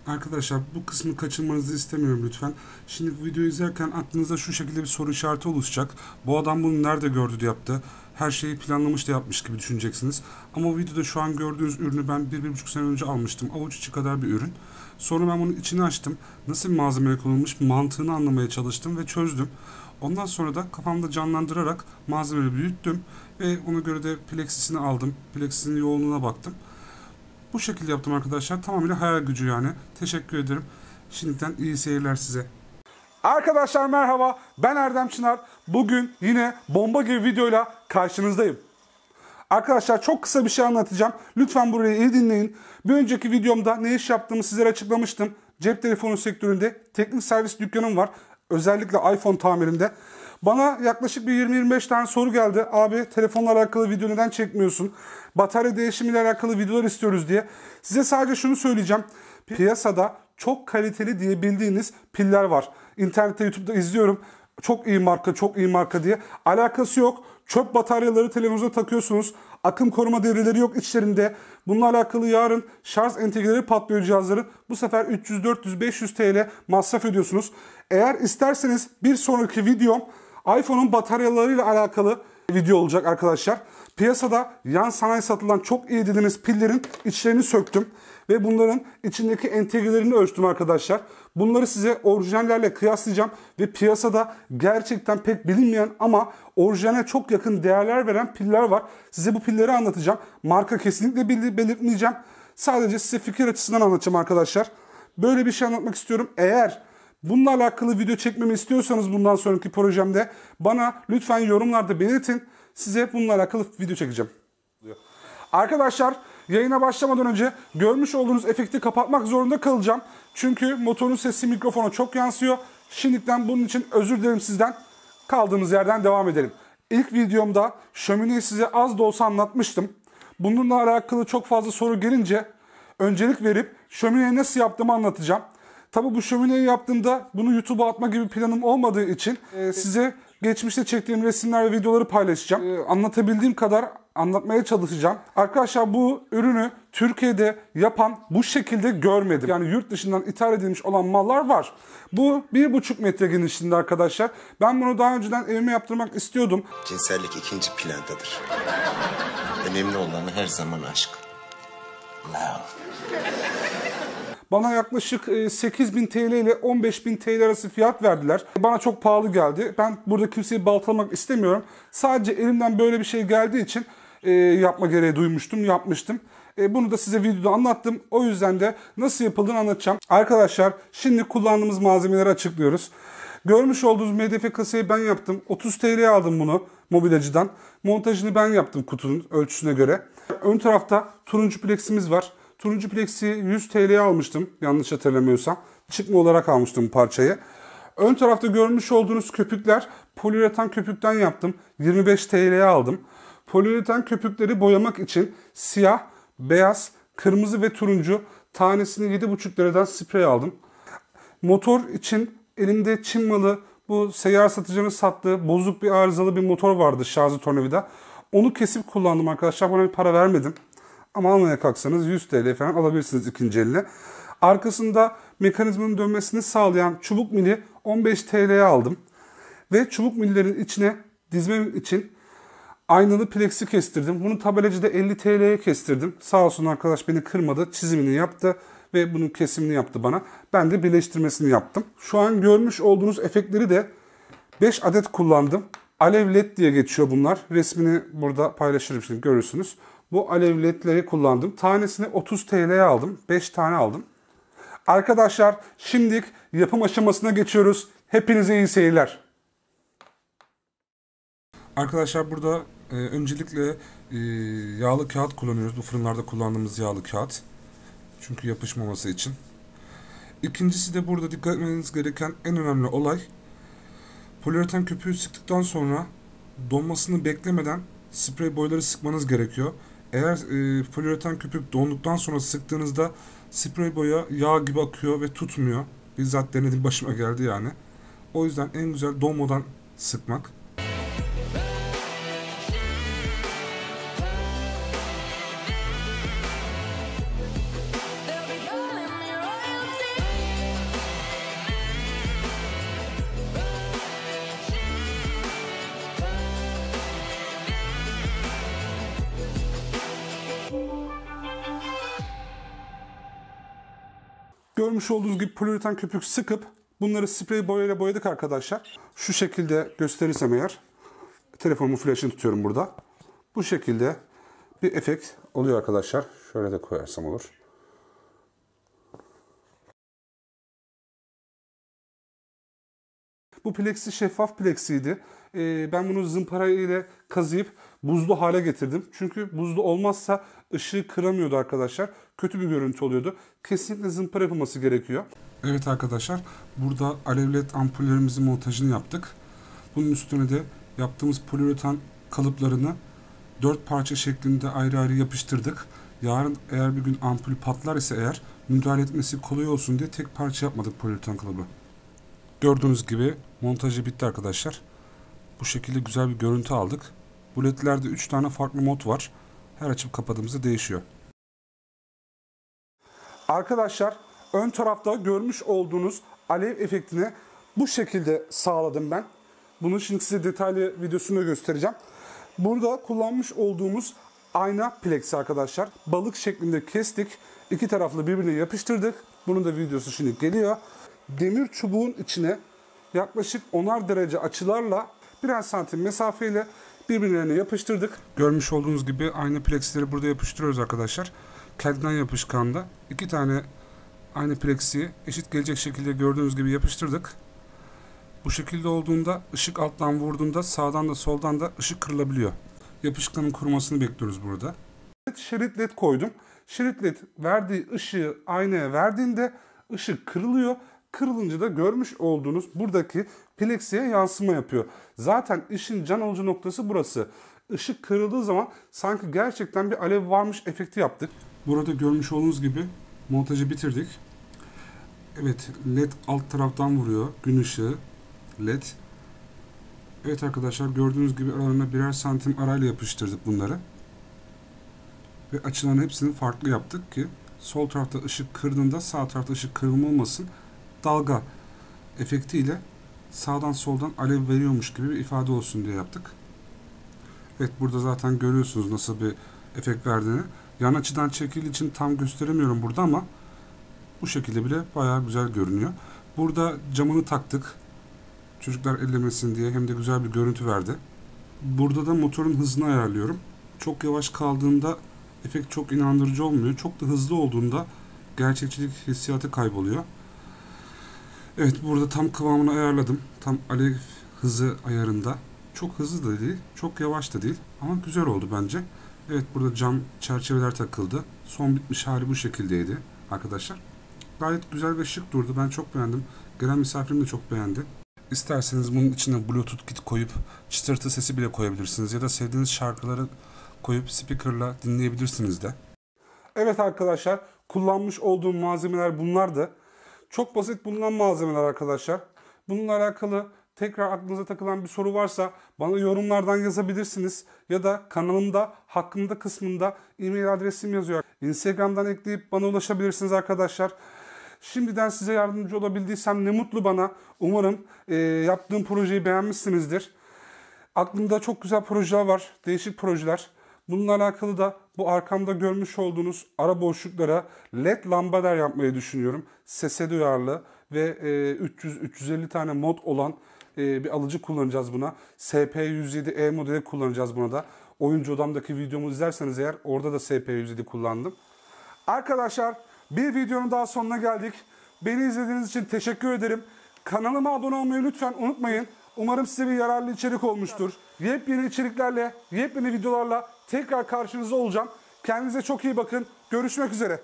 Arkadaşlar bu kısmı kaçırmanızı istemiyorum lütfen. Şimdi videoyu izlerken aklınızda şu şekilde bir soru işareti oluşacak. Bu adam bunu nerede gördü de yaptı? Her şeyi planlamış da yapmış gibi düşüneceksiniz. Ama videoda şu an gördüğünüz ürünü ben 1-1,5 sene önce almıştım. Avuç içi kadar bir ürün. Sonra ben bunun içini açtım. Nasıl bir malzemeye kullanılmış mantığını anlamaya çalıştım ve çözdüm. Ondan sonra da kafamda canlandırarak malzemeyi büyüttüm. Ve ona göre de plexisini aldım. Plexisinin yoğunluğuna baktım. Bu şekilde yaptım arkadaşlar. Tamamıyla hayal gücü yani. Teşekkür ederim. Şimdiden iyi seyirler size. Arkadaşlar merhaba. Ben Erdem Çınar. Bugün yine bomba gibi videoyla karşınızdayım. Arkadaşlar çok kısa bir şey anlatacağım. Lütfen burayı iyi dinleyin. Bir önceki videomda ne iş yaptığımı sizlere açıklamıştım. Cep telefonu sektöründe teknik servis dükkanım var. Özellikle iPhone tamirinde. Bana yaklaşık bir 20-25 tane soru geldi. Abi telefonla alakalı video neden çekmiyorsun? Batarya değişimiyle alakalı videolar istiyoruz diye. Size sadece şunu söyleyeceğim. Piyasada çok kaliteli diye bildiğiniz piller var. İnternette, YouTube'da izliyorum. Çok iyi marka, çok iyi marka diye. Alakası yok. Çöp bataryaları telefonunuza takıyorsunuz. Akım koruma devreleri yok içlerinde. Bununla alakalı yarın şarj entegreleri patlıyor cihazların. Bu sefer 300, 400, 500 TL masraf ediyorsunuz. Eğer isterseniz bir sonraki videom iPhone'un bataryalarıyla alakalı video olacak arkadaşlar. Piyasada yan sanayi satılan çok iyi dediğiniz pillerin içlerini söktüm. Ve bunların içindeki entegrelerini ölçtüm arkadaşlar. Bunları size orijinallerle kıyaslayacağım. Ve piyasada gerçekten pek bilinmeyen ama orijinale çok yakın değerler veren piller var. Size bu pilleri anlatacağım. Marka kesinlikle belirtmeyeceğim. Sadece size fikir açısından anlatacağım arkadaşlar. Böyle bir şey anlatmak istiyorum. Eğer bununla alakalı video çekmemi istiyorsanız bundan sonraki projemde bana lütfen yorumlarda belirtin. Size bununla alakalı video çekeceğim. Arkadaşlar yayına başlamadan önce görmüş olduğunuz efekti kapatmak zorunda kalacağım. Çünkü motorun sesi mikrofona çok yansıyor. Şimdiden bunun için özür dilerim sizden. Kaldığımız yerden devam edelim. İlk videomda şömineyi size az da olsa anlatmıştım. Bununla alakalı çok fazla soru gelince öncelik verip şömineyi nasıl yaptığımı anlatacağım. Tabi bu şömineyi yaptığımda bunu YouTube'a atma gibi planım olmadığı için size geçmişte çektiğim resimler ve videoları paylaşacağım. Anlatabildiğim kadar anlatmaya çalışacağım. Arkadaşlar bu ürünü Türkiye'de yapan bu şekilde görmedim. Yani yurt dışından ithal edilmiş olan mallar var. Bu 1,5 metre genişliğinde arkadaşlar. Ben bunu daha önceden evime yaptırmak istiyordum. Cinsellik ikinci plandadır. Önemli olan her zaman aşk. Love. Bana yaklaşık 8.000 TL ile 15.000 TL arası fiyat verdiler. Bana çok pahalı geldi. Ben burada kimseyi baltalamak istemiyorum. Sadece elimden böyle bir şey geldiği için yapma gereği duymuştum, yapmıştım. Bunu da size videoda anlattım. O yüzden de nasıl yapıldığını anlatacağım. Arkadaşlar şimdi kullandığımız malzemeleri açıklıyoruz. Görmüş olduğunuz MDF kasayı ben yaptım. 30 TL'ye aldım bunu mobilyacıdan. Montajını ben yaptım kutunun ölçüsüne göre. Ön tarafta turuncu pleximiz var. Turuncu plexi 100 TL'ye almıştım yanlış hatırlamıyorsam. Çıkma olarak almıştım bu parçayı. Ön tarafta görmüş olduğunuz köpükler poliüretan köpükten yaptım. 25 TL'ye aldım. Poliüretan köpükleri boyamak için siyah, beyaz, kırmızı ve turuncu tanesini 7,5 liradan sprey aldım. Motor için elimde Çin malı bu seyyar satıcının sattığı bozuk bir arızalı bir motor vardı şarjlı tornavida. Onu kesip kullandım arkadaşlar. Buna bir para vermedim. Ama almaya kalksanız 100 TL falan alabilirsiniz ikinci eline. Arkasında mekanizmanın dönmesini sağlayan çubuk mili 15 TL'ye aldım. Ve çubuk millilerin içine dizmem için aynalı plexi kestirdim. Bunu tabelacıda 50 TL'ye kestirdim. Sağ olsun arkadaş beni kırmadı. Çizimini yaptı ve bunun kesimini yaptı bana. Ben de birleştirmesini yaptım. Şu an görmüş olduğunuz efektleri de 5 adet kullandım. Alev led diye geçiyor bunlar. Resmini burada paylaşırım şimdi görürsünüz. Bu alev ledleri kullandım. Tanesini 30 TL'ye aldım. 5 tane aldım. Arkadaşlar şimdi yapım aşamasına geçiyoruz. Hepinize iyi seyirler. Arkadaşlar burada öncelikle yağlı kağıt kullanıyoruz. Bu fırınlarda kullandığımız yağlı kağıt. Çünkü yapışmaması için. İkincisi de burada dikkat etmeniz gereken en önemli olay. Poliüretan köpüğü sıktıktan sonra donmasını beklemeden sprey boyaları sıkmanız gerekiyor. Eğer poliüretan köpük donduktan sonra sıktığınızda sprey boya yağ gibi akıyor ve tutmuyor. Bizzat denedim başıma geldi yani. O yüzden en güzel donmadan sıkmak. Görmüş olduğunuz gibi poliüretan köpük sıkıp bunları sprey boyayla boyadık arkadaşlar. Şu şekilde gösterirsem eğer, telefonumun flaşını tutuyorum burada. Bu şekilde bir efekt oluyor arkadaşlar. Şöyle de koyarsam olur. Bu plexi şeffaf plexiydi. Ben bunu zımpara ile kazıyıp buzlu hale getirdim. Çünkü buzlu olmazsa ışığı kıramıyordu arkadaşlar. Kötü bir görüntü oluyordu. Kesinlikle zımpara yapılması gerekiyor. Evet arkadaşlar, burada alev led ampullerimizin montajını yaptık. Bunun üstüne de yaptığımız poliüretan kalıplarını 4 parça şeklinde ayrı ayrı yapıştırdık. Yarın eğer bir gün ampul patlar ise eğer müdahale etmesi kolay olsun diye tek parça yapmadık poliüretan kalıbı. Gördüğünüz gibi montajı bitti arkadaşlar. Bu şekilde güzel bir görüntü aldık. Bu ledlerde 3 tane farklı mod var. Her açıp kapadığımızda değişiyor. Arkadaşlar, ön tarafta görmüş olduğunuz alev efektini bu şekilde sağladım ben. Bunu şimdi size detaylı videosunu göstereceğim. Burada kullanmış olduğumuz ayna plexi arkadaşlar. Balık şeklinde kestik. İki taraflı birbirine yapıştırdık. Bunun da videosu şimdi geliyor. Demir çubuğun içine yaklaşık 10'ar derece açılarla birer santim mesafeyle birbirlerine yapıştırdık. Görmüş olduğunuz gibi ayna plexleri burada yapıştırıyoruz arkadaşlar. Kendinden yapışkanda 2 tane ayna plexi eşit gelecek şekilde gördüğünüz gibi yapıştırdık. Bu şekilde olduğunda ışık alttan vurduğunda sağdan da soldan da ışık kırılabiliyor. Yapışkanın kurumasını bekliyoruz burada. Şerit led koydum. Şerit led verdiği ışığı aynaya verdiğinde ışık kırılıyor. Kırılınca da görmüş olduğunuz buradaki plexiye yansıma yapıyor. Zaten işin can alıcı noktası burası. Işık kırıldığı zaman sanki gerçekten bir alev varmış efekti yaptık. Burada görmüş olduğunuz gibi montajı bitirdik. Evet, led alt taraftan vuruyor. Gün ışığı led. Evet arkadaşlar, gördüğünüz gibi aralarına birer santim arayla yapıştırdık bunları. Ve açıların hepsini farklı yaptık ki sol tarafta ışık kırdığında sağ tarafta ışık kırılma olmasın. Dalga efektiyle sağdan soldan alev veriyormuş gibi bir ifade olsun diye yaptık. Evet, burada zaten görüyorsunuz nasıl bir efekt verdiğini. Yan açıdan çekildiği için tam gösteremiyorum burada ama bu şekilde bile bayağı güzel görünüyor. Burada camını taktık. Çocuklar ellemesin diye, hem de güzel bir görüntü verdi. Burada da motorun hızını ayarlıyorum. Çok yavaş kaldığında efekt çok inandırıcı olmuyor. Çok da hızlı olduğunda gerçekçilik hissiyatı kayboluyor. Evet, burada tam kıvamını ayarladım. Tam alev hızı ayarında. Çok hızlı da değil, çok yavaş da değil. Ama güzel oldu bence. Evet, burada cam çerçeveler takıldı. Son bitmiş hali bu şekildeydi arkadaşlar. Gayet güzel ve şık durdu. Ben çok beğendim. Gelen misafirim de çok beğendi. İsterseniz bunun içine Bluetooth kit koyup çıtırtı sesi bile koyabilirsiniz. Ya da sevdiğiniz şarkıları koyup speakerla dinleyebilirsiniz de. Evet arkadaşlar, kullanmış olduğum malzemeler bunlardı. Çok basit bulunan malzemeler arkadaşlar. Bununla alakalı tekrar aklınıza takılan bir soru varsa bana yorumlardan yazabilirsiniz. Ya da kanalımda hakkında kısmında e-mail adresim yazıyor. Instagram'dan ekleyip bana ulaşabilirsiniz arkadaşlar. Şimdiden size yardımcı olabildiysem ne mutlu bana. Umarım yaptığım projeyi beğenmişsinizdir. Aklımda çok güzel projeler var. Değişik projeler. Bununla alakalı da bu arkamda görmüş olduğunuz ara boşluklara led lambader yapmayı düşünüyorum. Sese duyarlı ve 300-350 tane mod olan bir alıcı kullanacağız buna. SP107E modeli kullanacağız buna da. Oyuncu odamdaki videomu izlerseniz eğer orada da SP107 kullandım. Arkadaşlar, bir videonun daha sonuna geldik. Beni izlediğiniz için teşekkür ederim. Kanalıma abone olmayı lütfen unutmayın. Umarım size bir yararlı içerik olmuştur. Yepyeni içeriklerle, yepyeni videolarla tekrar karşınızda olacağım. Kendinize çok iyi bakın. Görüşmek üzere.